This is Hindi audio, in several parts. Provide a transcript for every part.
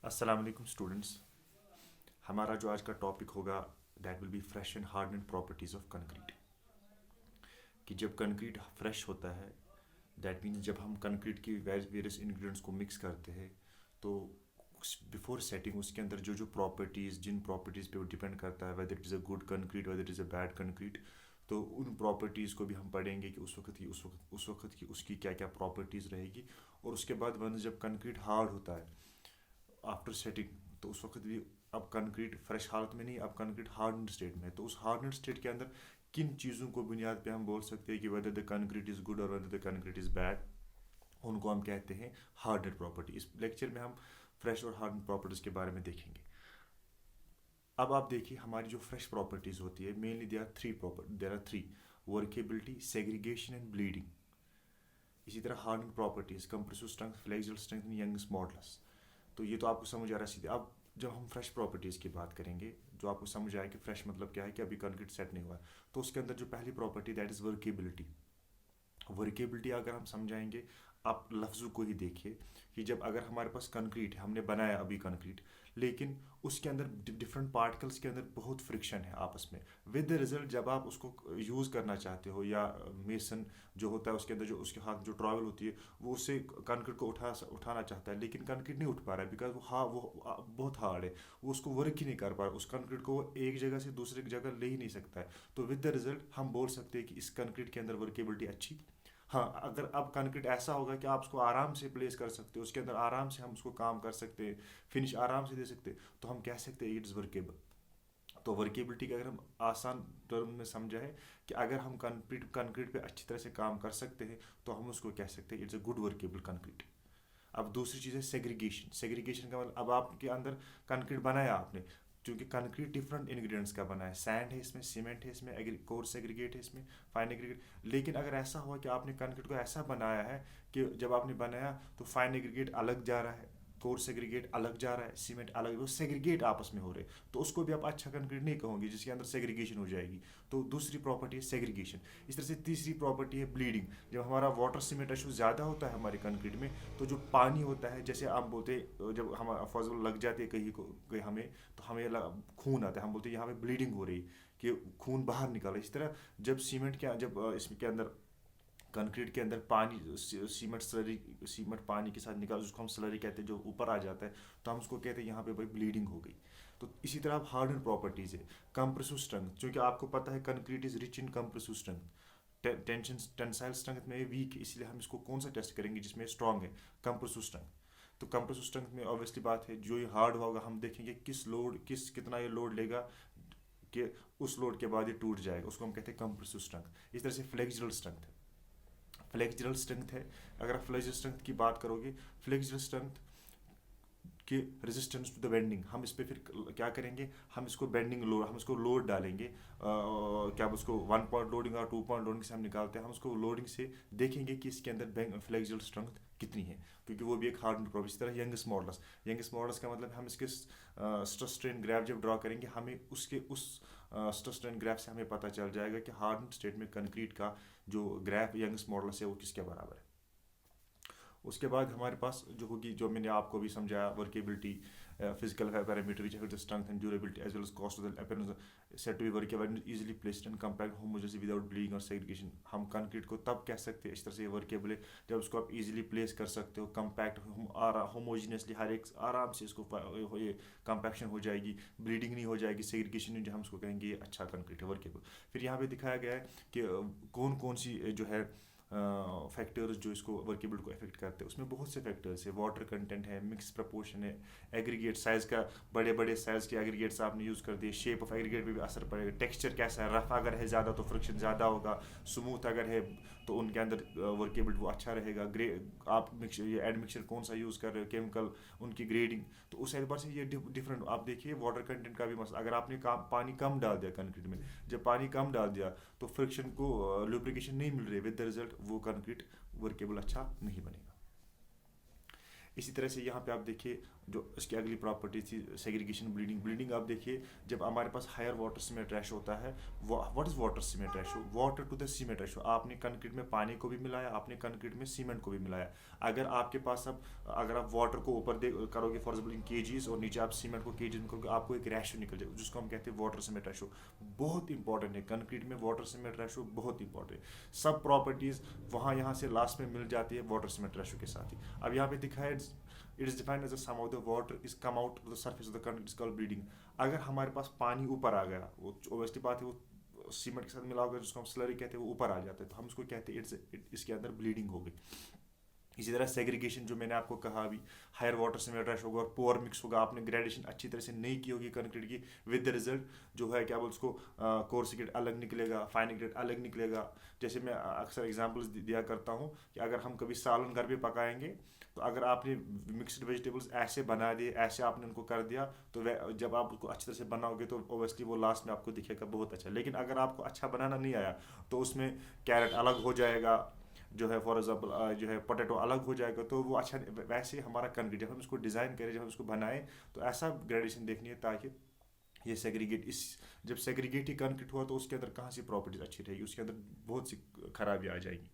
अस्सलाम वालेकुम स्टूडेंट्स। हमारा जो आज का टॉपिक होगा that will be fresh and hardened properties of concrete. कि जब कंक्रीट फ्रेश होता है दैट मीन्स जब हम कंक्रीट की वेरियस इंग्रेडिएंट्स को मिक्स करते हैं तो बिफोर सेटिंग उसके अंदर जो जो प्रॉपर्टीज़ जिन प्रॉपर्टीज़ पे वो डिपेंड करता है whether it is a good concrete whether it is a bad concrete. तो उन प्रॉपर्टीज़ को भी हम पढ़ेंगे कि उस वक्त की उसकी क्या क्या प्रॉपर्टीज़ रहेगी। और उसके बाद वन जब कंक्रीट हार्ड होता है आफ्टर सेटिंग तो उस वक्त भी अब कंक्रीट फ्रेश हालत में नहीं, अब कंक्रीट हार्डन स्टेट में है। तो उस हार्डन स्टेट के अंदर किन चीज़ों को बुनियाद पे हम बोल सकते हैं कि whether the concrete is good और whether the concrete is bad, उनको हम कहते हैं हार्डन प्रॉपर्टी। इस लेक्चर में हम फ्रेश और हार्डन प्रॉपर्टीज़ के बारे में देखेंगे। अब आप देखिए हमारी जो फ्रेश प्रॉपर्टीज़ होती है mainly there are three workability, segregation and bleeding. इसी तरह harden properties compressive strength, flexural strength and Young's modulus. तो ये तो आपको समझ आ रहा है सीधे। अब जब हम फ्रेश प्रॉपर्टीज़ की बात करेंगे जो आपको समझ आया कि फ्रेश मतलब क्या है कि अभी कंक्रीट सेट नहीं हुआ है, तो उसके अंदर जो पहली property that is workability. Workability अगर हम समझाएंगे, आप लफ्ज़ों को ही देखिए कि जब अगर हमारे पास कंक्रीट है, हमने बनाया अभी कंक्रीट, लेकिन उसके अंदर डिफरेंट पार्टिकल्स के अंदर बहुत फ्रिक्शन है आपस में। विद द रिजल्ट जब आप उसको यूज़ करना चाहते हो या मेसन जो होता है उसके अंदर जो उसके हाथ जो ट्रैवल होती है वो उससे कंक्रीट को उठाना चाहता है, लेकिन कंक्रीट नहीं उठ पा रहा है बिकॉज वो बहुत हार्ड है। वो उसको वर्क ही नहीं कर पा रहा, उस कंक्रीट को वो एक जगह से दूसरी जगह ले ही नहीं सकता है। तो विद द रिजल्ट हम बोल सकते हैं कि इस कंक्रीट के अंदर वर्केबिलिटी अच्छी। हाँ, अगर अब कंक्रीट ऐसा होगा कि आप उसको आराम से प्लेस कर सकते हो, उसके अंदर आराम से हम उसको काम कर सकते हैं, फिनिश आराम से दे सकते हैं, तो हम कह सकते हैं इट्स वर्केबल। तो वर्केबिलिटी का अगर हम आसान टर्म में समझा है कि अगर हम कंक्रीट कंक्रीट पे अच्छी तरह से काम कर सकते हैं तो हम उसको कह सकते हैं it's a good workable concrete. अब दूसरी चीज़ है सेग्रीगेशन। सेग्रीगेशन का मतलब अब आपके अंदर कंक्रीट बनाया आपने, क्योंकि कंक्रीट डिफरेंट इंग्रेडिएंट्स का बना है, सैंड है इसमें, सीमेंट है इसमें, कोर्स एग्रीगेट है इसमें, फाइन एग्रीगेट। लेकिन अगर ऐसा हुआ कि आपने कंक्रीट को ऐसा बनाया है कि जब आपने बनाया तो फाइन एग्रीगेट अलग जा रहा है, कोर्स एग्रीगेट अलग जा रहा है, सीमेंट अलग, वो सेग्रीगेट आपस में हो रहे, तो उसको भी आप अच्छा कंक्रीट नहीं कहोगे जिसके अंदर सेग्रीगेशन हो जाएगी। तो दूसरी प्रॉपर्टी है सेग्रीगेशन। इस तरह से तीसरी प्रॉपर्टी है ब्लीडिंग। जब हमारा वाटर सीमेंट रेशो ज़्यादा होता है हमारे कंक्रीट में तो जो पानी होता है, जैसे आप बोलते जब हम फॉर लग जाते हैं कहीं हमें, तो हमें खून आता है, हम बोलते हैं यहाँ पे ब्लीडिंग हो रही, कि खून बाहर निकल। इस तरह जब सीमेंट के जब इसमें के अंदर कंक्रीट के अंदर पानी सीमेंट पानी के साथ निकाल, उसको हम स्लरी कहते हैं, जो ऊपर आ जाता है, तो हम उसको कहते हैं यहाँ पे भाई ब्लीडिंग हो गई। तो इसी तरह आप हार्डन प्रॉपर्टीज है कंप्रेसिव स्ट्रेंथ, क्योंकि आपको पता है concrete is rich in compressive strength. Tension tensile strength में वीक है, इसलिए हम इसको कौन सा टेस्ट करेंगे जिसमें स्ट्रांग है, कंप्रेसिव स्ट्रेंथ। तो कंप्रेसिव स्ट्रेंथ में ऑब्वियसली बात है जो ये हार्ड होगा हम देखेंगे कितना ये लोड लेगा, कि उस लोड के बाद ये टूट जाएगा, उसको हम कहते हैं कंप्रेसिव स्ट्रेंथ। इस तरह से फ्लेक्सुरल स्ट्रेंथ है। फ्लेक्सुरल स्ट्रेंथ है, अगर आप फ्लेक्सुरल स्ट्रेंथ की बात करोगे, फ्लेक्सुरल स्ट्रेंथ कि रेजिस्टेंस टू द बेंडिंग, हम इस पे फिर क्या करेंगे, हम इसको बेंडिंग लोड, हम इसको लोड डालेंगे, क्या उसको 1 पॉइंट लोडिंग और 2 पॉइंट लोडिंग से हम निकालते हैं, हम उसको लोडिंग से देखेंगे कि इसके अंदर फ्लेक्सुरल स्ट्रेंथ कितनी है, क्योंकि वो भी एक हार्ड प्रॉब्लम। इस तरह यंगस्ट मॉडल्स का मतलब हम इसके स्ट्रेस स्ट्रेन ग्राफ जब ड्रॉ करेंगे हमें उसके उस स्ट्रेस स्ट्रेन ग्राफ से हमें पता चल जाएगा कि हार्ड स्टेट में कंक्रीट का जो ग्राफ यंगस्ट मॉडल्स है वो किसके बराबर है। उसके बाद हमारे पास जो होगी, जो मैंने आपको भी समझाया, workability, physical parameter which affect the strength and durability as well as cost of the appearance set to be workable easily placed and compact homogeneous without bleeding और सेग्रीगेशन। हम कंक्रीट को तब कह सकते हैं इस तरह से वर्केबल है जब उसको आप इजीली प्लेस कर सकते हो, कंपैक्ट होमोजीनियसली, हर एक आराम से इसको ये कंपैक्शन हो जाएगी, ब्लीडिंग नहीं हो जाएगी, सेग्रीगेशन नहीं, हम उसको कहेंगे ये अच्छा कंक्रीट है, वर्केबल। फिर यहाँ पे दिखाया गया है कि कौन कौन सी जो है फैक्टर्स जो इसको वर्केबल को अफेक्ट करते हैं। उसमें बहुत से फैक्टर्स है, वाटर कंटेंट है, मिक्स प्रपोर्शन है, एग्रीगेट साइज़ का, बड़े बड़े साइज़ के एग्रीगेट्स आपने यूज़ कर दिए, शेप ऑफ एग्रीगेट पे भी असर पड़ेगा, टेक्सचर कैसा है, रफ अगर है ज़्यादा तो फ्रिक्शन ज़्यादा होगा, स्मूथ अगर है तो उनके अंदर वर्केबल वो अच्छा रहेगा। आप मिक्सचर ये एड मिक्सचर कौन सा यूज़ कर रहे हो, केमिकल, उनकी ग्रेडिंग, तो उस एतबार से ये डिफरेंट। आप देखिए वाटर कंटेंट का भी मसला, अगर आपने पानी कम डाल दिया कंक्रीट में, जब पानी कम डाल दिया तो फ्रिक्शन को लुब्रिकेशन नहीं मिल रही, विद द रिजल्ट वो कंक्रीट वर्केबल अच्छा नहीं बनेगा। इसी तरह से यहाँ पे आप देखिए जो इसकी अगली प्रॉपर्टी थी सेग्रीगेशन ब्लीडिंग। ब्लीडिंग आप देखिए जब हमारे पास हायर वाटर सीमेंट रेशो होता है, what is water cement ratio? Water to the cement ratio. आपने कंक्रीट में पानी को भी मिलाया, आपने कंक्रीट में सीमेंट को भी मिलाया। अगर आपके पास अब अगर आप वाटर को ऊपर दे करोगे फॉर एग्जाम्पल इन केजीज और नीचे आप सीमेंट को केजीज में करोगे, आपको एक रेशो निकल जाएगा जिसको हम कहते हैं वाटर सीमेंट रेशो। बहुत इंपॉर्टेंट है कंक्रीट में वाटर सीमेंट रेशो, बहुत इंपॉर्टेंट है। सब प्रॉपर्टीज वहाँ यहाँ से लास्ट में मिल जाती है वाटर सीमेंट रेशो के साथ ही। अब यहाँ पे दिखाया it is defined as a sum of the water is come out of the surface of the concrete is called bleeding. अगर हमारे पास पानी ऊपर आ गया, वो ऑब्वियसली बात है, वो सीमेंट के साथ मिला होगा जिसको हम स्लरी कहते हैं, वो ऊपर आ जाता है, तो हम उसको कहते हैं इसके अंदर ब्लीडिंग हो गई। इसी तरह सेग्रीगेशन जो मैंने आपको कहा अभी, हायर वाटर सीमेंट रेशो होगा और पोर मिक्स होगा। आपने ग्रेडेशन अच्छी तरह से नहीं की होगी कंक्रीट की, विद द रिजल्ट जो है क्या बोल उसको कोर्स ग्रेड अलग निकलेगा, फाइन ग्रेड अलग निकलेगा। जैसे मैं अक्सर एग्जांपल्स दिया करता हूँ कि अगर हम कभी सालन घर पे पकाएंगे, तो अगर आपने मिक्सड वेजिटेबल्स ऐसे बना दिए, ऐसे आपने उनको कर दिया, तो जब आप उसको अच्छी तरह से बनाओगे तो ओबियसली वो लास्ट में आपको दिखेगा बहुत अच्छा। लेकिन अगर आपको अच्छा बनाना नहीं आया तो उसमें कैरेट अलग हो जाएगा, जो है फॉर एग्जाम्पल जो है पोटैटो अलग हो जाएगा, तो वो अच्छा। वैसे हमारा कंक्रीट जब हम इसको डिज़ाइन करें, जब हम इसको बनाएं, तो ऐसा ग्रेडेशन देखनी है ताकि ये सेग्रीगेट जब सेग्रीगेट ही कंक्रीट हुआ तो उसके अंदर कहाँ से प्रॉपर्टीज अच्छी रहेगी, उसके अंदर बहुत सी खराबी आ जाएगी।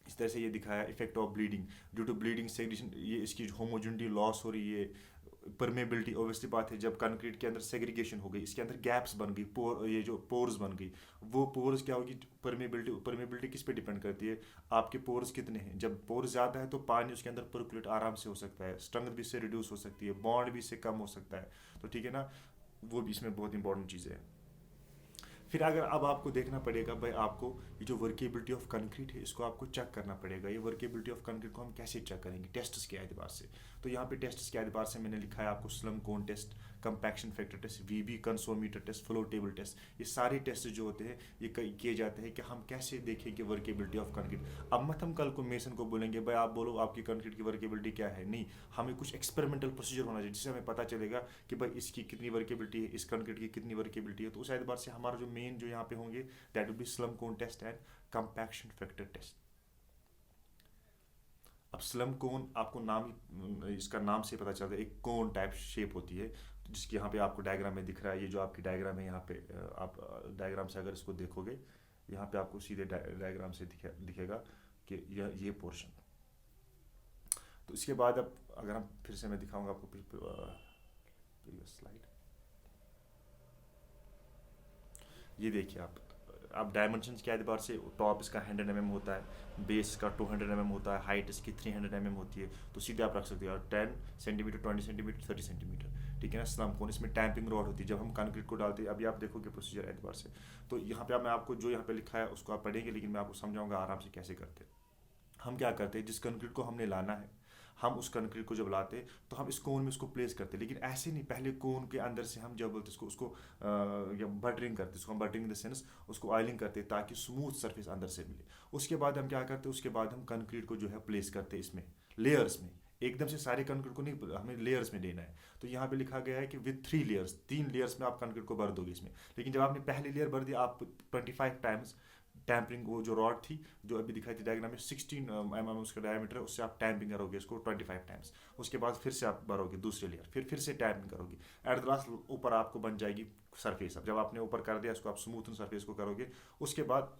इस तरह से ये दिखाया effect of bleeding due to bleeding segregation, ये इसकी होमोजेनिटी लॉस हो रही है। परमेबिलिटी ऑब्वियसली बात है, जब कंक्रीट के अंदर सेग्रीगेशन हो गई, इसके अंदर गैप्स बन गई, ये जो पोर्स बन गई, वो पोर्स क्या होगी, परमेबिलिटी किस पे डिपेंड करती है, आपके पोर्स कितने हैं। जब पोर्स ज़्यादा है तो पानी उसके अंदर पर्कुलेट आराम से हो सकता है, स्ट्रेंथ भी इससे रिड्यूस हो सकती है, बॉन्ड भी इससे कम हो सकता है, तो ठीक है ना, वो भी इसमें बहुत इंपॉर्टेंट चीज़ें हैं। फिर अगर अब आपको देखना पड़ेगा भाई, आपको ये जो वर्केबिलिटी ऑफ कंक्रीट है इसको आपको चेक करना पड़ेगा। ये वर्केबिलिटी ऑफ कंक्रीट को हम कैसे चेक करेंगे, टेस्ट्स के एतबार से। तो यहाँ पे टेस्ट्स के एतबार से मैंने लिखा है आपको slum cone test, compaction factor test, वीबी कंसोमीटर टेस्ट, फ्लो टेबल टेस्ट। ये सारे टेस्ट जो होते हैं ये किए जाते हैं कि हम कैसे देखें कि वर्केबिलिटी ऑफ कंक्रीट। अब मत हम कल को मेसन को बोलेंगे भाई आप बोलो आपकी कंक्रीट की वर्केबिलिटी क्या है, नहीं, हमें कुछ एक्सपेरिमेंटल प्रोसीजर होना चाहिए जिससे हमें पता चलेगा कि भाई इसकी कितनी वर्केबिलिटी है, इस कंक्रीट की कितनी वर्केबिलिटी है। तो उस एतबार से हमारा जो मेन जो यहाँ पे होंगे that will be slump cone test and compaction factor test. अब स्लम कोन आपको नाम ही इसका नाम से पता चलता है, एक कोन टाइप शेप होती है, जिसकी यहाँ पे आपको डायग्राम में दिख रहा है। ये जो आपकी डायग्राम है यहाँ पे आप डायग्राम से अगर इसको देखोगे, यहाँ पे आपको सीधे डायग्राम से दिखेगा कि ये पोर्शन। तो इसके बाद अब अगर हम फिर से मैं दिखाऊंगा आपको प्रीवियस स्लाइड, ये देखिए आप डायमेंशंस के एतबार से टॉप इसका 100 mm होता है, बेस इसका 200 mm होता है, हाइट इसकी 300 mm होती है, तो सीधे आप रख सकते हो 10 सेंटीमीटर, 20 सेंटीमीटर, 30 सेंटीमीटर, ठीक है ना। स्लम कोन इसमें टैंपिंग रॉड होती है जब हम कंक्रीट को डालते हैं। अभी आप देखोगे प्रोसीजर एतबार से, तो यहाँ पे मैं आपको जो यहाँ पे लिखा है उसको आप पढ़ेंगे, लेकिन मैं आपको समझाऊंगा आराम से कैसे करते हैं। हम क्या करते हैं, जिस कंक्रीट को हमने लाना है, हम उस कंक्रीट को जब लाते तो हम इस कोन में उसको प्लेस करते, लेकिन ऐसे नहीं, पहले कोन के अंदर से हम जब बोलते उसको बटरिंग करते, उसको हम बटरिंग इन द सेंस उसको ऑयलिंग करते ताकि स्मूथ सरफेस अंदर से मिले। उसके बाद हम क्या करते हैं, उसके बाद हम कंक्रीट को जो है प्लेस करते इसमें लेयर्स में, एकदम से सारे कंक्रीट को नहीं, हमें लेयर्स में लेना है। तो यहाँ पे लिखा गया है कि विद 3 लेयर्स, 3 लेयर्स में आप कंक्रीट को भर दोगे इसमें। लेकिन जब आपने पहली लेयर भर दिया, आप 25 टाइम्स टैंपरिंग, वो जो रॉड थी जो अभी दिखाई थी डायग्राम में 16 mm उसका डायमीटर है, उससे आप टैंपिंग करोगे इसको 25 टाइम्स। उसके बाद फिर से आप भरोगे दूसरी लेयर, फिर से टैंपिंग करोगे, एट द लास्ट ऊपर आपको बन जाएगी सरफेस। अब जब आपने ऊपर कर दिया इसको, आप स्मूथ सरफेस को करोगे। उसके बाद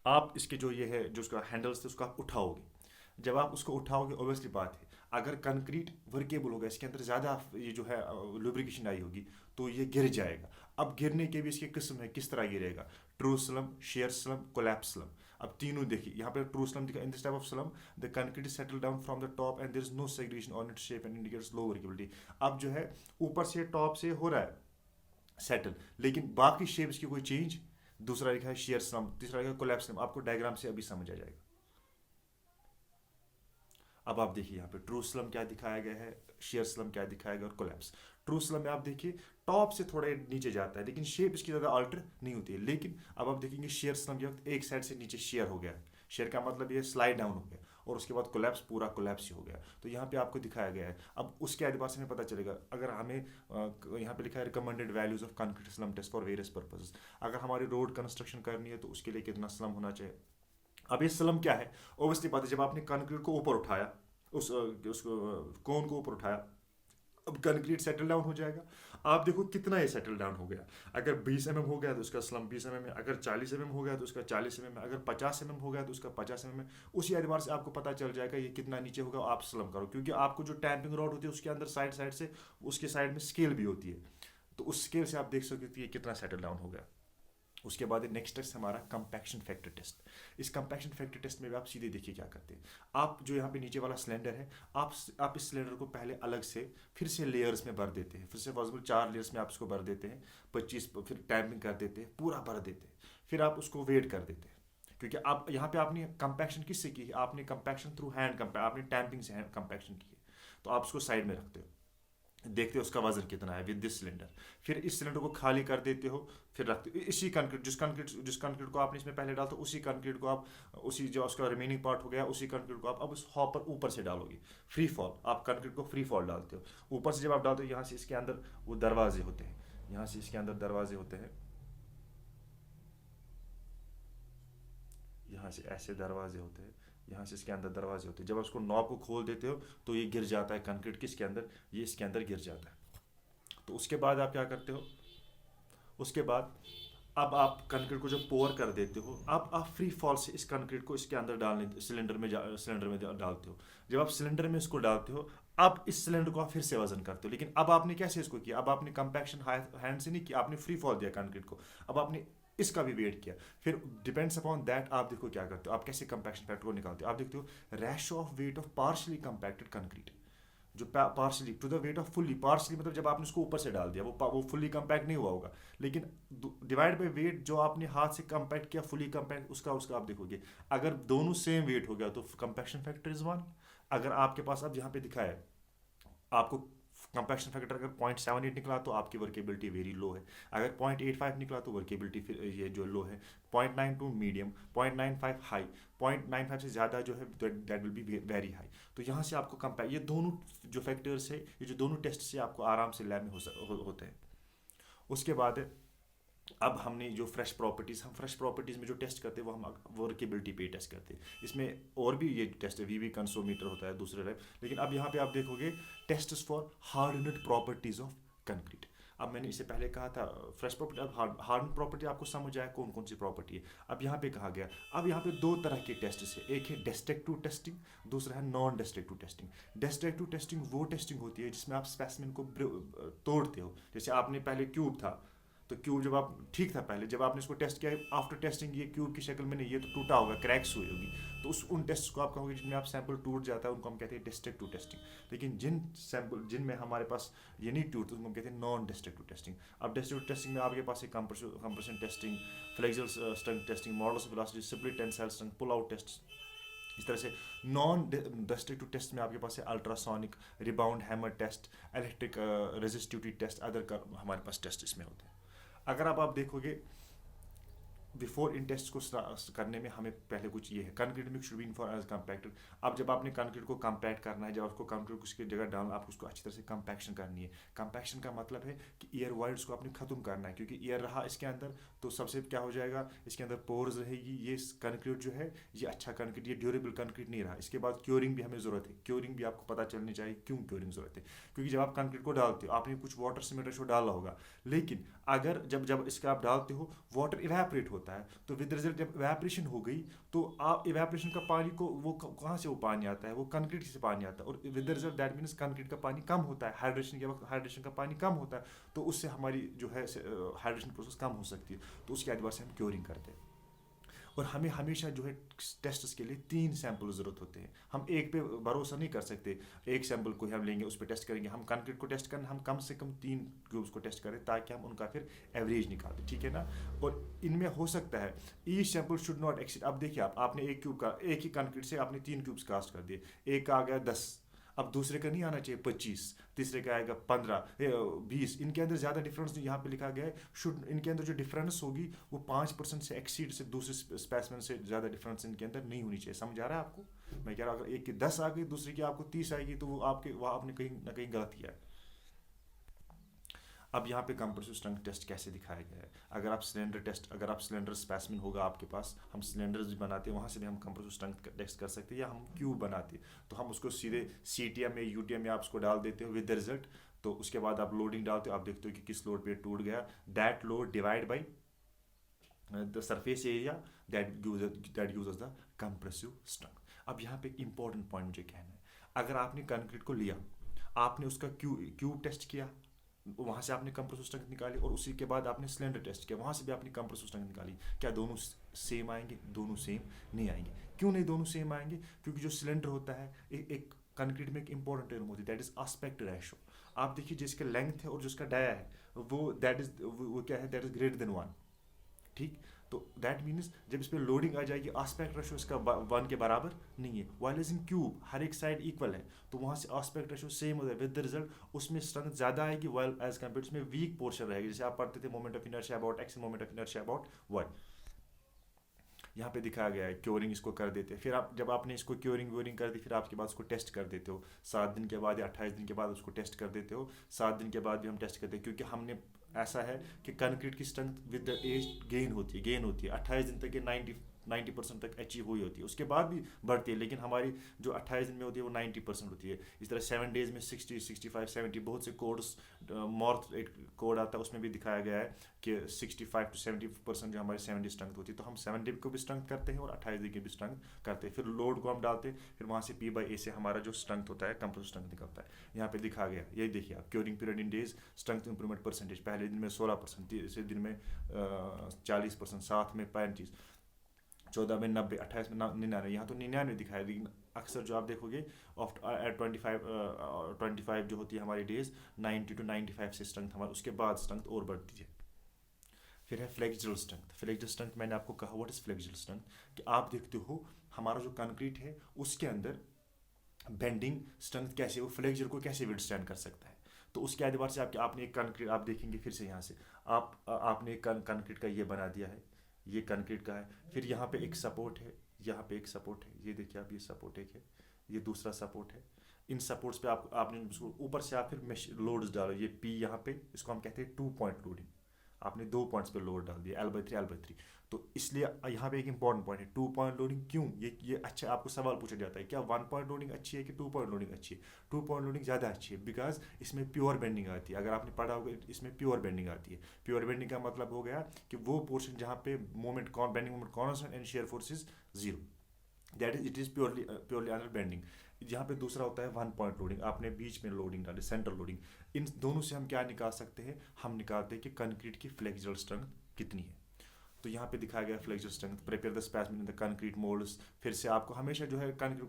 आप इसके जो ये है जो उसका हैंडल्स थे उसको आप उठाओगे। जब आप उसको उठाओगे, ऑब्वियसली बात है, अगर कंक्रीट वर्केबल होगा, इसके अंदर ज़्यादा ये जो है लुब्रिकेशन आई होगी, तो ये गिर जाएगा। अब गिरने के भी इसकी किस्म है, किस तरह गिरेगा, true slump, shear slump, collapse slump. अब तीनों देखिए, यहाँ पे ट्रू स्लम दिखा, in this type of slump the concrete is settle down from the top and there is no segregation on its shape and indicates low workability. अब जो है ऊपर से टॉप से हो रहा है सेटल, लेकिन बाकी शेप इसकी कोई चेंज। दूसरा लिखा है शेयर स्लम, तीसरा लिखा है कोलैप्स स्लम। आपको डायग्राम से अभी समझ आ जाएगा। अब आप देखिए यहाँ पे ट्रू स्लम क्या दिखाया गया है, शेयर स्लम क्या दिखाया गया और कोलैप्स। ट्रू स्लम में आप देखिए टॉप से थोड़े नीचे जाता है, लेकिन शेप इसकी ज़्यादा अल्टर नहीं होती है। लेकिन अब आप देखेंगे शेयर स्लम के वक्त एक साइड से नीचे शेयर हो गया, शेयर का मतलब ये स्लाइड डाउन हो गया, और उसके बाद कोलैप्स, पूरा कोलैप्स ही हो गया। तो यहाँ पे आपको दिखाया गया है। अब उसके एतबार से हमें पता चलेगा, अगर हमें यहाँ पे लिखा है recommended values of concrete slump test for various purposes, अगर हमारी रोड कंस्ट्रक्शन करनी है तो उसके लिए कितना स्लम होना चाहिए। अब ये स्लम क्या है, ऑब्वियसली बात है, जब आपने कंक्रीट को ऊपर उठाया उसको कोन को ऊपर उठाया, अब कंक्रीट सेटल डाउन हो जाएगा। आप देखो कितना ये सेटल डाउन हो गया। अगर 20 mm हो गया तो उसका स्लम 20 mm है, अगर 40 mm हो गया तो उसका 40 mm है, अगर 50 mm हो गया तो उसका 50 mm है। उसी एतबार से आपको पता चल जाएगा ये कितना नीचे होगा, आप स्लम करो, क्योंकि आपको जो टैंपिंग रॉड होती है उसके अंदर साइड साइड से उसके साइड में स्केल भी होती है, तो उस स्केल से आप देख सकते हो कि ये कितना सेटल डाउन हो गया। उसके बाद नेक्स्ट टेस्ट हमारा कंपैक्शन फैक्टर टेस्ट। इस कंपैक्शन फैक्टर टेस्ट में भी आप सीधे देखिए क्या करते हैं। आप जो यहाँ पे नीचे वाला सिलेंडर है, आप इस सिलेंडर को पहले अलग से फिर से लेयर्स में भर देते हैं, फिर से पॉसिबल 4 लेयर्स में आप इसको भर देते हैं, 25, फिर टैपिंग कर देते हैं, पूरा भर देते हैं, फिर आप उसको वेट कर देते हैं। क्योंकि आप यहाँ पे आपने कंपैक्शन किससे की है, आपने कंपैक्शन थ्रू हैंड आपने टैंपिंग से कंपैक्शन की है, तो आप उसको साइड में रखते हो, देखते हो उसका वजन कितना है विद दिस सिलेंडर, फिर इस सिलेंडर को खाली कर देते हो, फिर रखते हो इसी कंक्रीट को आपने इसमें पहले डालते हो, उसी कंक्रीट को आप उसी जो उसका रिमेनिंग पार्ट हो गया उसी कंक्रीट को आप अब उस हॉपर ऊपर से डालोगे, फ्री फॉल, आप कंक्रीट को फ्री फॉल डालते हो ऊपर से। जब आप डालते हो यहाँ से इसके अंदर वो दरवाजे होते हैं, यहाँ से इसके अंदर दरवाजे होते हैं, यहाँ से ऐसे दरवाजे होते हैं, यहाँ से इसके अंदर दरवाजे होते हैं। जब आप उसको नॉब को खोल देते हो तो ये गिर जाता है कंक्रीट किसके अंदर, ये इसके अंदर गिर जाता है। तो उसके बाद आप क्या करते हो, उसके बाद अब आप कंक्रीट को जब पोर कर देते हो, अब आप फ्री फॉल से इस कंक्रीट को इसके अंदर डालने सिलेंडर में डालते हो। जब आप सिलेंडर में इसको डालते हो, अब इस सिलेंडर को आप फिर से वजन करते हो, लेकिन अब आपने कैसे इसको किया, अब आपने कंपैक्शन हैंड से नहीं किया, आपने फ्री फॉल दिया कंक्रीट को, अब आपने इसका भी वेट किया। फिर डिपेंड्स अपॉन दैट आप देखो क्या करते हो, आप कैसे कंपैक्शन फैक्टर को निकालते हो। आप देखते हो ratio of weight of partially compacted concrete, जो partially to the weight of fully, partially मतलब जब आपने उसको ऊपर से डाल दिया वो फुल्ली कंपैक्ट नहीं हुआ होगा, लेकिन डिवाइड बाय वेट जो आपने हाथ से कंपैक्ट किया फुल्ली कंपैक्ट, उसका उसका आप देखोगे अगर दोनों सेम वेट हो गया तो कंपैक्शन फैक्टर इज 1। अगर आपके पास अब यहाँ पे दिखा है आपको कंपैक्शन फैक्टर अगर 0.78 निकला तो आपकी वर्केबिलिटी वेरी लो है, अगर 0.85 निकला तो वर्केबिलिटी फिर ये जो लो है, 0.92 मीडियम, 0.95 हाई, 0.95 से ज़्यादा जो है that will be very high. तो यहाँ से आपको कंपेयर, ये दोनों जो फैक्टर्स है, ये जो दोनों टेस्ट से आपको आराम से लैब में होते हैं। उसके बाद अब हमने जो फ्रेश प्रॉपर्टीज़, हम फ्रेश प्रॉपर्टीज़ में जो टेस्ट करते हैं वो हम वर्केबिलिटी पे टेस्ट करते हैं। इसमें और भी ये टेस्ट है, वीवी कंसोमीटर होता है दूसरे टाइप, लेकिन अब यहाँ पे आप देखोगे test for hardened properties of concrete. अब मैंने इससे पहले कहा था फ्रेश प्रॉपर्टी, अब हार्डन प्रॉपर्टी आपको समझ आया कौन कौन सी प्रॉपर्टी है। अब यहाँ पे कहा गया, अब यहाँ पे 2 तरह के टेस्ट है, एक है डिस्ट्रक्टिव टेस्टिंग, दूसरा है non destructive testing. Destructive testing वो टेस्टिंग होती है जिसमें आप स्पेसिमेन को तोड़ते हो। जैसे आपने पहले क्यूब था, तो क्यूब जब आप ठीक था पहले, जब आपने इसको टेस्ट किया आफ्टर टेस्टिंग ये क्यूब की शक्ल में नहीं, ये तो टूटा होगा, क्रैक्स हुई होगी, तो उन टेस्ट को आप कहोगे जिनमें आप सैंपल टूट जाता है उनको हम कहते हैं डिस्ट्रक्टिव टेस्टिंग। लेकिन जिनमें हमारे पास ये नहीं टूटते उनको हम कहते हैं नॉन डिस्ट्रक्टिव टेस्टिंग। अब डिस्ट्रक्टिव टेस्टिंग में आपके पास compression testing, flexible strength testing, models of velocity, split tensile strength, pull out test. इस तरह से नॉन डिस्ट्रक्टिव टेस्ट में आपके पास है ultrasonic, rebound hammer test, electric resistivity test, other हमारे पास टेस्ट इसमें होते हैं। अगर आप देखोगे बिफोर इन टेस्ट को करने में हमें पहले कुछ ये है, concrete mix should be for as compacted. अब जब आपने कंक्रीट को कंपैक्ट करना है, जब आपको कंक्रीट उसकी जगह डालना, आपको उसको अच्छी तरह से कंपैक्शन करनी है। कंपैक्शन का मतलब है कि एयर वाइड्स को आपने खत्म करना है, क्योंकि एयर रहा इसके अंदर तो सबसे क्या हो जाएगा, इसके अंदर पोर्स रहेगी, ये कंक्रीट जो है ये अच्छा कंक्रीट, ये ड्यूरेबल कंक्रीट नहीं रहा। इसके बाद क्योरिंग भी हमें ज़रूरत है, क्योरिंग भी आपको पता चलनी चाहिए क्यों क्योरिंग ज़रूरत है, क्योंकि जब आप कंक्रीट को डालते हो आपने कुछ वाटर सीमेंट रेशो डाला होगा, लेकिन अगर जब इसका आप डालते हो वाटर इवेपोरेट होता है, तो विद रिजल्ट जब इवेपोरेशन हो गई तो आप इवेपोरेशन का पानी को वो कहाँ से वो पानी आता है, वो कंक्रीट से पानी आता है, और with result that means concrete का पानी कम होता है, हाइड्रेशन के वक्त हाइड्रेशन का पानी कम होता है, तो उससे हमारी जो है हाइड्रेशन प्रोसेस कम हो सकती है, तो उसके एतबार से हम क्योरिंग करते हैं। और हमें हमेशा जो है टेस्ट के लिए 3 सैंपल ज़रूरत होते हैं, हम एक पे भरोसा नहीं कर सकते, एक सैंपल को हम लेंगे उस पर टेस्ट करेंगे, हम कंक्रीट को टेस्ट करें, हम कम से कम 3 क्यूब्स को टेस्ट करें ताकि हम उनका फिर एवरेज निकालें, ठीक है ना। और इनमें हो सकता है each sample should not exceed. अब देखिए आपने एक क्यूब का, एक ही कंक्रीट से आपने 3 क्यूब्स कास्ट कर दिए, एक का आ गया 10, अब दूसरे का नहीं आना चाहिए 25, तीसरे का आएगा 15, 20, इनके अंदर ज़्यादा डिफरेंस नहीं, यहाँ पे लिखा गया है शुड, इनके अंदर जो डिफरेंस होगी वो 5% से एक्सीड से दूसरे स्पेसिमेन से ज़्यादा डिफरेंस इनके अंदर नहीं होनी चाहिए। समझ आ रहा है आपको, मैं कह रहा हूँ अगर एक की 10 आ गई दूसरे की आपको 30 आएगी तो वो आपके वहाँ आपने कहीं ना कहीं गलत किया है। अब यहाँ पे कंप्रेसिव स्ट्रेंथ टेस्ट कैसे दिखाया गया है, अगर आप सिलेंडर स्पेसिमेन होगा आपके पास, हम सिलेंडर्स भी बनाते हैं, वहाँ से भी हम कंप्रेसिव स्ट्रेंथ टेस्ट कर सकते हैं, या हम क्यूब बनाते हैं तो हम उसको सीधे CTM या UTM में आप उसको डाल देते हो विद द रिजल्ट। तो उसके बाद आप लोडिंग डालते हो, आप देखते हो कि किस लोड पे टूट गया, that load divide by the surface area, that gives us the compressive strength. अब यहाँ पे एक इंपॉर्टेंट पॉइंट मुझे कहना है, अगर आपने कंक्रीट को लिया, आपने उसका क्यूब टेस्ट किया, वहाँ से आपने कंप्रेसिव स्ट्रेंथ निकाली, और उसी के बाद आपने सिलेंडर टेस्ट किया, वहाँ से भी आपने कंप्रेसिव स्ट्रेंथ निकाली, क्या दोनों सेम आएंगे? दोनों सेम नहीं आएंगे। क्यों नहीं दोनों सेम आएंगे? क्योंकि जो सिलेंडर होता है, एक कंक्रीट में एक इंपॉर्टेंट टर्म होती है, दैट इज आस्पेक्ट रेशो। आप देखिए जिसका लेंथ है और जिसका डाया है, वो वो क्या है, दैट इज ग्रेटर देन 1। ठीक, तो दैट मीन्स जब इस पर लोडिंग आ जाएगी, आस्पेक्ट रेशो इसका 1 के बराबर नहीं है, वाइल एज इन क्यूब हर एक साइड इक्वल है, तो वहाँ से आस्पेक्ट रेशो सेम होता है, विद द रिजल्ट उसमें स्ट्रेंथ ज़्यादा आएगी, वाइल एज कम्पेयर उसमें वीक पोर्शन रहेगी। जैसे आप पढ़ते थे moment of inertia about X, moment of inertia about Y. यहाँ पे दिखाया गया है, क्योरिंग इसको कर देते हैं, फिर आप जब आपने इसको क्योरिंग व्योरिंग कर दी, फिर आपके बाद उसको टेस्ट कर देते हो 7 दिन के बाद या 28 दिन के बाद उसको टेस्ट कर देते हो। 7 दिन के बाद भी हम टेस्ट करते हैं, क्योंकि हमने ऐसा है कि कंक्रीट की strength with the age gain होती है 28 दिन तक ये 90% तक अचीव हुई होती है, उसके बाद भी बढ़ती है, लेकिन हमारी जो 28 दिन में होती है वो 90% होती है। इस तरह 7 डेज में 60, 65, 70 बहुत से कोड्स, मॉर्थ एक कोड आता है, उसमें भी दिखाया गया है कि 65 to 70% जो हमारी 7 डे स्ट्रेंथ होती है, तो हम 7 डे को भी स्ट्रेंथ करते हैं और 28 दिन की भी स्ट्रेंथ करते हैं, फिर लोड को हम डालते हैं, फिर वहाँ से P/A से हमारा जो स्ट्रेंथ होता है कंप्रेसिव स्ट्रेंथ निकलता है। यहाँ पे दिखा गया, ये देखिए आप, curing period in days, strength improvement percentage, पहले दिन में 16%, तीसरे दिन में 40%, 7 में 35, 14 में 90, 28 में 99, यहाँ तो 99 दिखाया, लेकिन अक्सर जो आप देखोगे आफ्टर 25 जो होती है हमारी डेज, 90 to 95 से स्ट्रेंथ हमारी, उसके बाद स्ट्रेंथ और बढ़ती है। फिर है फ्लेक्सुरल स्ट्रेंथ। फ्लेक्सुरल स्ट्रेंथ मैंने आपको कहा, व्हाट इज फ्लेक्सुरल स्ट्रेंथ, कि आप देखते हो हमारा जो कंक्रीट है उसके अंदर बेंडिंग स्ट्रेंथ कैसे, वो फ्लेक्चर को कैसे विथस्टैंड कर सकता है। तो उसके एतबार से आपने एक कंक्रीट, आप देखेंगे फिर से यहाँ से आपने एक कंक्रीट का ये बना दिया है, ये कंक्रीट का है, फिर यहाँ पे एक सपोर्ट है, यहाँ पे एक सपोर्ट है, ये देखिए आप, ये सपोर्ट एक है, ये दूसरा सपोर्ट है। इन सपोर्ट्स पे आपने ऊपर से आप फिर लोड्स डालो, ये P यहाँ पे, इसको हम कहते हैं 2 पॉइंट लोडिंग, आपने 2 पॉइंट्स पे लोड डाल दिया, L/3 L/3। तो इसलिए यहाँ पे एक इंपॉर्टेंट पॉइंट है 2 पॉइंट लोडिंग। क्यों ये अच्छा, आपको सवाल पूछा जाता है क्या 1 पॉइंट लोडिंग अच्छी है कि 2 पॉइंट लोडिंग अच्छी है? 2 पॉइंट लोडिंग ज़्यादा अच्छी है, बिकॉज इसमें प्योर बेंडिंग आती है। अगर आपने पढ़ा होगा, इसमें प्योर बेंडिंग आती है। प्योर बेंडिंग का मतलब हो गया कि वो पोर्शन जहाँ पे bending moment constant and shear force is 0, that is it is purely under bending. जहाँ पे दूसरा होता है 1 पॉइंट लोडिंग, आपने बीच में लोडिंग डाली, सेंटर लोडिंग। इन दोनों से हम क्या निकाल सकते हैं? हम निकालते हैं कि कंक्रीट की फ्लेक्सुरल स्ट्रेंथ कितनी है। तो यहाँ पे दिखाया गया flexural strength, prepare the specimen in the concrete moulds. फिर से आपको हमेशा जो है कंक्रीट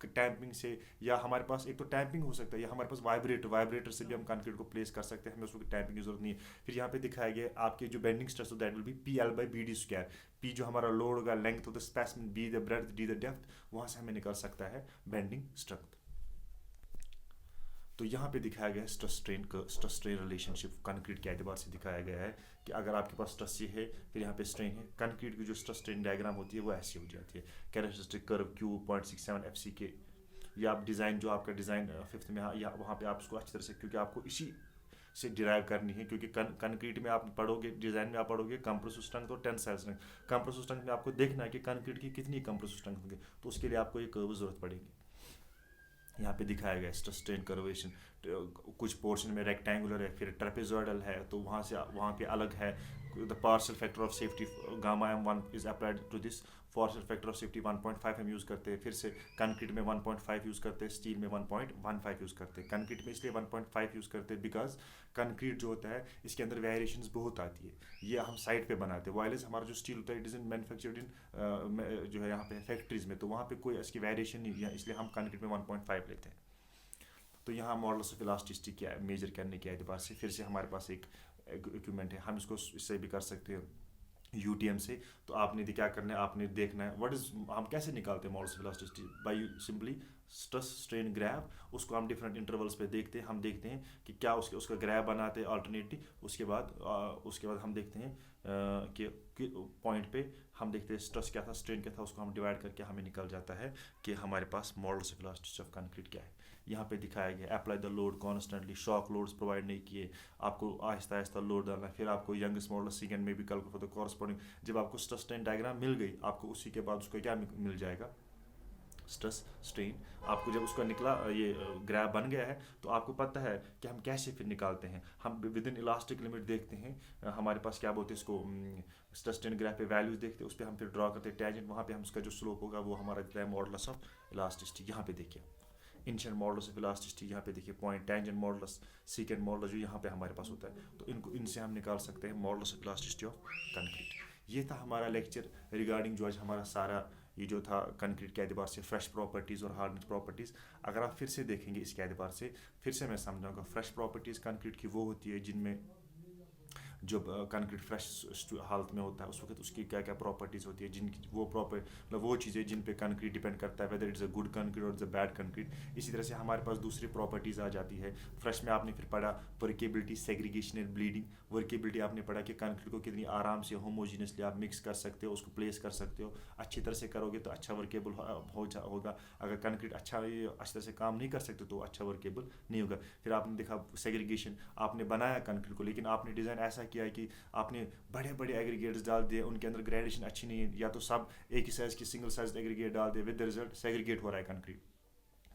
को टैंपिंग से, या हमारे पास एक तो टैंपिंग हो सकता है, या हमारे पास वाइब्रेटर से भी हम कंक्रीट को प्लेस कर सकते हैं, हमें उसको टैंपिंग की जरूरत नहीं है। फिर यहाँ पे दिखाया गया आपके जो बेंडिंग स्ट्रेस हो, that will B PL/BD²। P जो हमारा लोड होगा, length of the specimen, B the breadth, D the depth, वहाँ से हमें निकल सकता है बेंडिंग स्ट्रेंथ। तो यहाँ पे दिखाया गया है स्ट्रेस स्ट्रेन रिलेशनशिप कंक्रीट के एतबार से दिखाया गया है कि अगर आपके पास स्ट्रेस ये है, फिर यहाँ पे स्ट्रेन है, कंक्रीट की जो स्ट्रेस स्ट्रेन डायग्राम होती है वो ऐसी हो जाती है। कैरेक्टरिस्टिक कर्व Q 0.67 FC या आप डिज़ाइन जो आपका डिज़ाइन 5th में या वहाँ पे आप उसको अच्छी तरह से, क्योंकि आपको इसी से डिराइव करनी है, क्योंकि कंक्रीट में आप पढ़ोगे, डिज़ाइन में आप पढ़ोगे कंप्रेसिव स्ट्रेंथ और टेंसाइल स्ट्रेंथ। कंप्रेसिव स्ट्रेंथ में आपको देखना है कि कंक्रीट की कितनी कंप्रेसिव स्ट्रेंथ होगी, तो उसके लिए आपको ये कर्व जरूरत पड़ेगी। यहाँ पे दिखाया गया स्ट्रेस स्ट्रेन कर्वेशन, कुछ पोर्शन में रेक्टेंगुलर है, फिर ट्रेपेजॉइडल है, तो वहाँ पे अलग है। The partial factor of safety Γ(m)1 is applied to this. Partial factor of safety 1.5 हम यूज़ करते हैं, फिर से कंक्रीट में 1.5 यूज़ करते हैं, स्टील में 1.15 यूज़ करते हैं। कंक्रीट में इसलिए 1.5 यूज़ करते हैं बिकॉज कंक्रीट जो होता है इसके अंदर वेरिएशंस बहुत आती है, ये हम साइड पे बनाते हैं। वायलेस हमारा जो स्टील होता है it is in manufactured in जो है यहाँ पे फैक्ट्रीज में, तो वहाँ पे कोई इसकी वेरिएशन नहीं है, इसलिए हम कंक्रीट में 1.5 लेते हैं। तो यहाँ मॉडल्स ऑफ इलास्टिसिटी क्या है मेजर करने के एतबार से, फिर से हमारे पास एक इक्विपमेंट है, हम इसको इससे भी कर सकते हैं UTM से। तो आपने क्या करना है, आपने देखना है व्हाट इज, हम कैसे निकालते हैं models of elasticity, by simply stress strain graph. उसको हम डिफरेंट इंटरवल्स पे देखते हैं, हम देखते हैं कि क्या उसका ग्राफ बनाते हैं अल्टरनेटिव। उसके बाद हम देखते हैं कि पॉइंट पे हम देखते हैं स्ट्रेस क्या था, स्ट्रेन क्या था, उसको हम डिवाइड करके हमें निकल जाता है कि हमारे पास models of elasticity of concrete क्या है। यहाँ पे दिखाया गया, apply the load constantly, shock loads provide नहीं किए, आपको आहिस्ता आहिस्ता लोड डालना, फिर आपको यंगेस्ट मॉडल सेकेंड में भी कैलकुलेट फॉर द कॉरस्पॉन्डिंग। जब आपको स्ट्रेस स्ट्रेन डायग्राम मिल गई, आपको उसी के बाद उसको क्या मिल जाएगा, स्ट्रेस स्ट्रेन। आपको जब उसका निकला ये ग्राफ बन गया है तो आपको पता है कि हम कैसे फिर निकालते हैं। हम विद इन इलास्टिक लिमिट देखते हैं, हमारे पास क्या बोलते हैं इसको, स्ट्रेस स्ट्रेन ग्राफ पे वैल्यूज देखते हैं, उस पर हम फिर ड्रॉ करते हैं टैंजेंट, वहाँ पे हम उसका जो स्लोप होगा वो हमारा दिखता है मॉडुलस ऑफ इलास्टिसिटी। यहाँ पे देखिए इनिशियल मॉडुलस ऑफ इलास्टिसिटी, यहाँ पे देखिए point tangent modulus, second modulus जो यहाँ पे हमारे पास होता है, तो इनको इनसे हम निकाल सकते हैं modulus of elasticity of concrete. ये था हमारा लेक्चर रिगार्डिंग जो आज हमारा सारा ये जो था कंक्रीट के एतबार से फ्रेश प्रॉपर्टीज़ और हार्डनेस प्रॉपर्टीज़। अगर आप फिर से देखेंगे इसके एतबार से, फिर से मैं समझाऊंगा फ्रेश प्रॉपर्टीज़ कंक्रीट की वो होती है जिनमें जब कंक्रीट फ्रेश हालत में होता है उस वक्त उसकी क्या क्या प्रॉपर्टीज़ होती है, जिनकी वो मतलब वो चीज़ें जिन पे कंक्रीट डिपेंड करता है, whether it's a good concrete और इट्स अ बैड कंक्रीट। इसी तरह से हमारे पास दूसरी प्रॉपर्टीज़ आ जाती है। फ्रेश में आपने फिर पढ़ा workability, segregation and bleeding. Workability आपने पढ़ा कि कंक्रीट को कितनी आराम से होमोजीनियसली आप मिक्स कर सकते हो, उसको प्लेस कर सकते हो, अच्छी तरह से करोगे तो अच्छा वर्केबल होगा। अगर कंक्रीट अच्छी तरह से काम नहीं कर सकते तो अच्छा वर्केबल नहीं होगा। फिर आपने देखा सेग्रीगेशन, आपने बनाया कंक्रीट को लेकिन आपने डिज़ाइन ऐसा किया है कि आपने बड़े बड़े एग्रीगेट्स डाल दिए, उनके अंदर ग्रेडेशन अच्छी नहीं है, या तो सब एक ही साइज की सिंगल साइज एग्रीगेट डाल दिए, विद द रिजल्ट सेग्रीगेट हो रहा है कंक्रीट।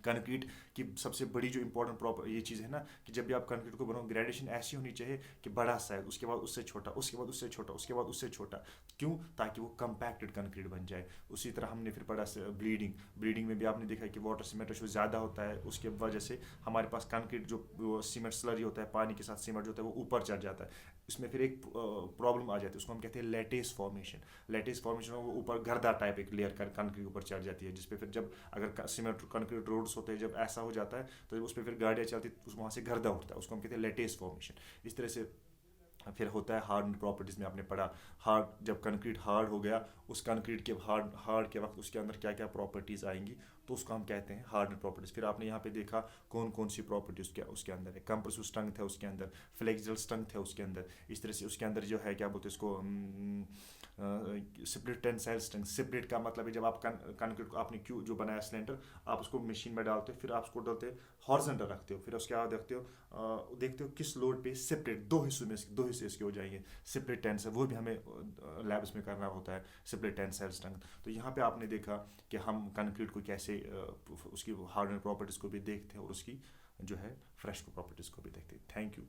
कंक्रीट की सबसे बड़ी जो इंपॉर्टेंट प्रॉपर ये चीज़ है ना कि जब भी आप कंक्रीट को बनाओ ग्रेडेशन ऐसी होनी चाहिए कि बड़ा साइज, उसके बाद उससे छोटा, उसके बाद उससे छोटा, उसके बाद उससे छोटा, क्यों, ताकि वो कंपैक्टेड कंक्रीट बन जाए। उसी तरह हमने फिर पढ़ा ब्लीडिंग में भी आपने देखा कि वाटर सीमेंट रेशो ज़्यादा होता है, उसके वजह से हमारे पास कंक्रीट जो सीमेंट स्लरी होता है, पानी के साथ सीमेंट जो होता है वो ऊपर चढ़ जाता है। इसमें फिर एक प्रॉब्लम आ जाती है, उसको हम कहते हैं लेटेस फॉर्मेशन। लेटेस फॉर्मेशन वो ऊपर गर्दा टाइप एक लेयर कंक्रीट ऊपर चढ़ जाती है, जिसपे फिर जब अगर सीमेंट कंक्रीट रोड्स होते हैं जब ऐसा हो जाता है तो उस पर फिर गाड़ियाँ चलती उस वहाँ से गर्दा उठता है, उसको हम कहते हैं लेटेस फॉर्मेशन। इस तरह से फिर होता है हार्ड प्रॉपर्टीज़ में आपने पढ़ा, हार्ड जब कंक्रीट हार्ड हो गया, उस कंक्रीट के हार्ड के वक्त उसके अंदर क्या क्या प्रॉपर्टीज़ आएंगी तो उसको हम कहते हैं हार्ड प्रॉपर्टीज़। फिर आपने यहाँ पे देखा कौन कौन सी प्रॉपर्टीज उसके अंदर है, कंप्रेसिव स्ट्रेंथ है उसके अंदर, फ्लेक्सिबल स्ट्रेंथ है उसके अंदर, इस तरह से उसके अंदर जो है क्या बोलते हैं इसको स्प्लिट टेंसाइल स्ट्रेंथ। स्प्लिट का मतलब है जब आप कंक्रीट को आपने क्यों जो बनाया सिलेंडर, आप उसको मशीन में डालते हो, फिर आप उसको डालते हो हॉरिजॉन्टल रखते हो, फिर उसके बाद देखते हो किस लोड पे सेपरेट दो हिस्से इसके हो जाएंगे। स्प्लिट टेंसाइल वो भी हमें लैब्स में करना होता है, स्प्लिट टेंसाइल स्ट्रेंथ। तो यहाँ पे आपने देखा कि हम कंक्रीट को कैसे उसकी हार्डनेस प्रॉपर्टीज़ को भी देखते हैं और उसकी जो है फ्रेश को प्रॉपर्टीज़ को भी देखते हैं। Thank you.